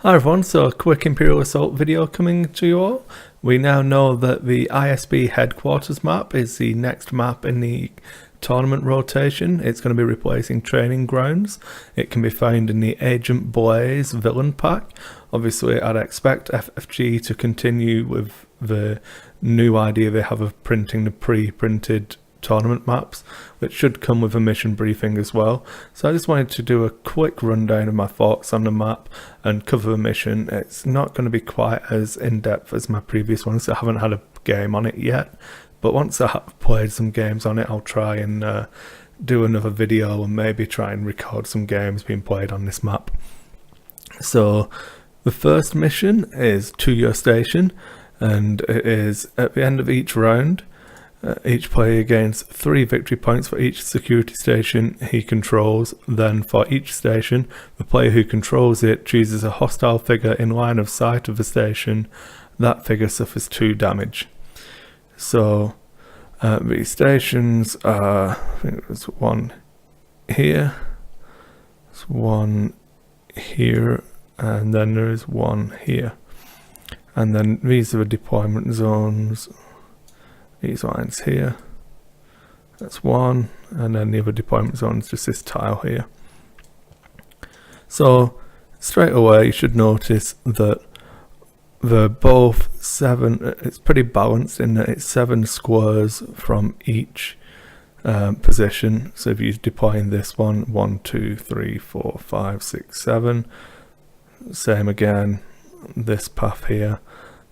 Hi everyone, so a quick Imperial Assault video coming to you all. We now know that the ISB headquarters map is the next map in the tournament rotation. It's going to be replacing training grounds. It can be found in the Agent Blase villain pack. Obviously I'd expect FFG to continue with the new idea they have of printing the pre-printed tournament maps, which should come with a mission briefing as well. So I just wanted to do a quick rundown of my thoughts on the map and cover the mission. It's not going to be quite as in-depth as my previous ones. I haven't had a game on it yet, but once I have played some games on it, I'll try and do another video and maybe try and record some games being played on this map. So the first mission is to your station, and it is at the end of each round. Each player gains 3 victory points for each security station he controls. Then for each station, the player who controls it chooses a hostile figure in line of sight of the station. That figure suffers 2 damage. So the stations are, I think there's one here, there's one here, and then there is one here. And then these are the deployment zones. These lines here, that's one, and then the other deployment zone is just this tile here. So straight away you should notice that they're both 7, it's pretty balanced in that it's 7 squares from each position. So if you're deploying this one, 1, 2, 3, 4, 5, 6, 7, same again, this path here,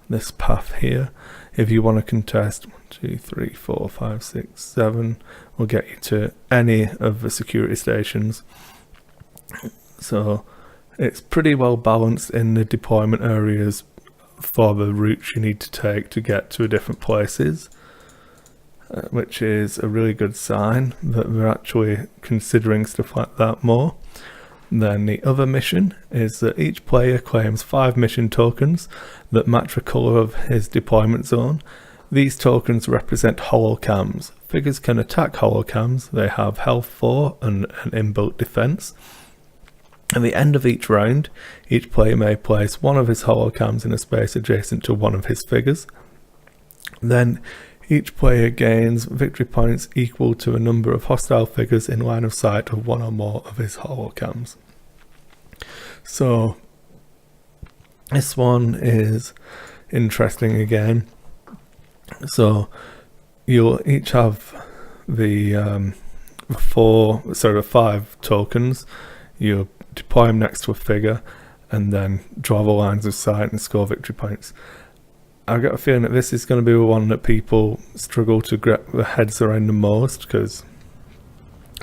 this path here. If you want to contest 1, 2, 3, 4, 5, 6, 7, will get you to any of the security stations. So it's pretty well balanced in the deployment areas for the routes you need to take to get to different places, which is a really good sign that we're actually considering stuff like that more. Then the other mission is that each player claims 5 mission tokens that match the colour of his deployment zone. These tokens represent holocams. Figures can attack holocams. They have health 4 and an inbuilt defense. At the end of each round, each player may place one of his holocams in a space adjacent to one of his figures. Then each player gains victory points equal to a number of hostile figures in line of sight of one or more of his holocams. So this one is interesting again. So you'll each have the 5 tokens. You deploy them next to a figure and then draw the lines of sight and score victory points. I've got a feeling that this is going to be the one that people struggle to get their heads around the most, because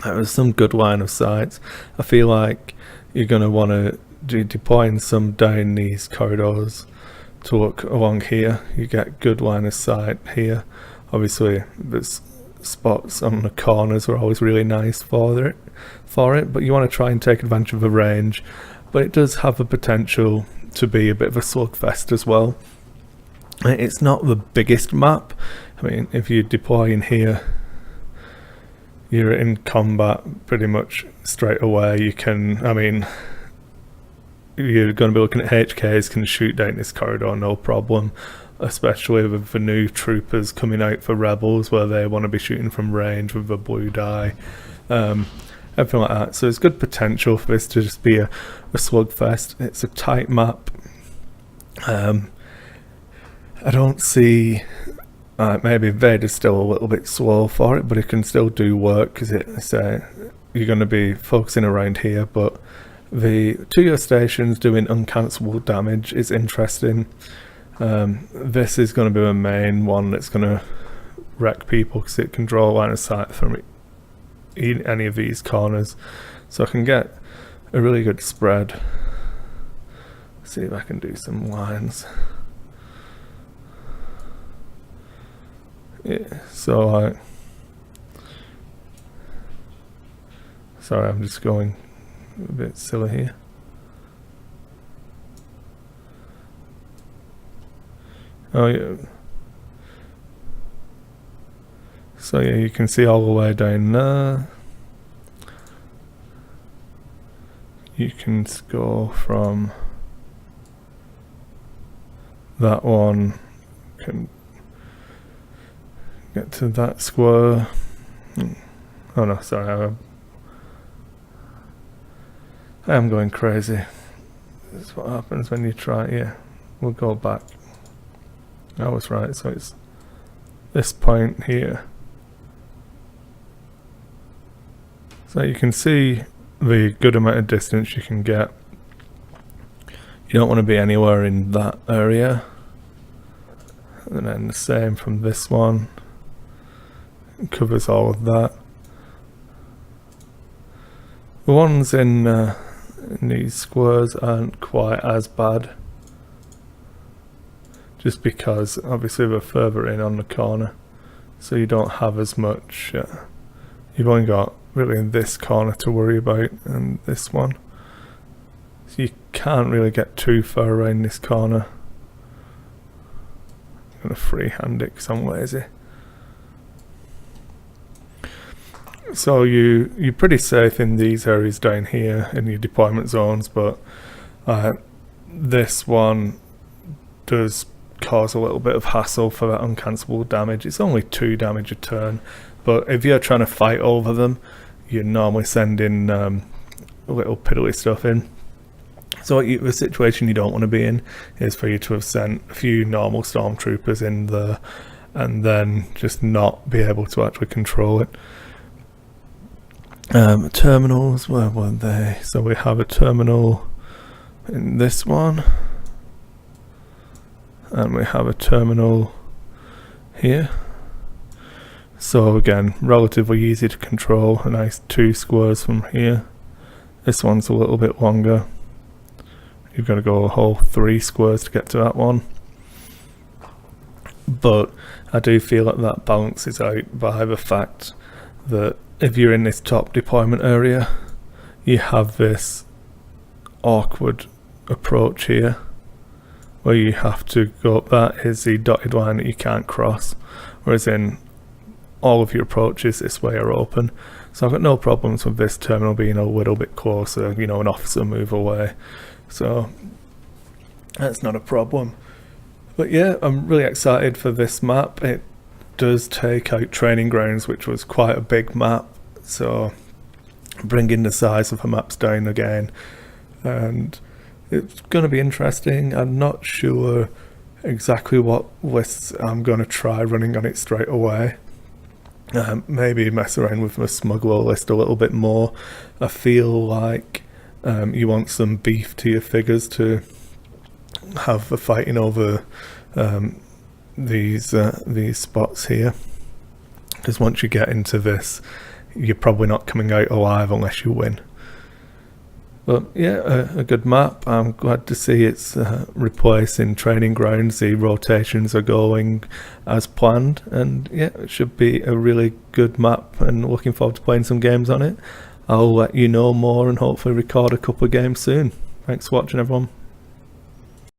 there's some good line of sight. I feel like you're going to want to do deploying some down these corridors to look along here. You get good line of sight here. Obviously there's spots on the corners are always really nice for it, but you want to try and take advantage of the range. But it does have the potential to be a bit of a slugfest as well. It's not the biggest map. I mean, if you deploy in here, you're in combat pretty much straight away. You can, I mean, you're going to be looking at HKs can shoot down this corridor no problem, especially with the new troopers coming out for Rebels where they want to be shooting from range with a blue die, everything like that. So there's good potential for this to just be a slugfest. It's a tight map. I don't see, maybe Vader's still a little bit slow for it, but it can still do work because you're going to be focusing around here. But the 2 stations doing uncountable damage is interesting. This is going to be the main one that's going to wreck people because it can draw a line of sight from any of these corners. So I can get a really good spread. Let's see if I can do some lines. Yeah, so sorry, I'm just going a bit silly here. Oh yeah. So yeah, you can see all the way down there. You can go from that one can get to that square. Oh no, sorry, I am going crazy. That's what happens when you try. Yeah, we'll go back. I was right, so it's this point here. So you can see the good amount of distance you can get. You don't want to be anywhere in that area. And then the same from this one. It covers all of that. The ones in these squares aren't quite as bad, just because obviously we're further in on the corner, so you don't have as much. You've only got really this corner to worry about, and this one, so you can't really get too far around this corner. I'm gonna freehand it because I'm lazy. So you're pretty safe in these areas down here in your deployment zones, but this one does cause a little bit of hassle for that uncountable damage. It's only 2 damage a turn, but if you're trying to fight over them, you normally send in little piddly stuff in. So the situation you don't want to be in is for you to have sent a few normal stormtroopers in there and then just not be able to actually control it. Terminals, where were they? So we have a terminal in this one, and we have a terminal here. So again, relatively easy to control, a nice 2 squares from here. This one's a little bit longer. You've got to go a whole 3 squares to get to that one. But I do feel like that balances out by the fact that if you're in this top deployment area, you have this awkward approach here where you have to go up. That is the dotted line that you can't cross, whereas in all of your approaches this way are open. So I've got no problems with this terminal being a little bit closer, you know, an officer move away, so that's not a problem. But yeah, I'm really excited for this map. It does take out Training Grounds, which was quite a big map, so bringing the size of the maps down again, and it's going to be interesting. I'm not sure exactly what lists I'm going to try running on it straight away. Maybe mess around with my smuggler list a little bit more. I feel like you want some beef to your figures to have the fighting over these spots here, because once you get into this, you're probably not coming out alive unless you win. But yeah, a good map. I'm glad to see it's replacing Training Grounds. The rotations are going as planned, and yeah, it should be a really good map, and looking forward to playing some games on it. I'll let you know more and hopefully record a couple of games soon. Thanks for watching, everyone.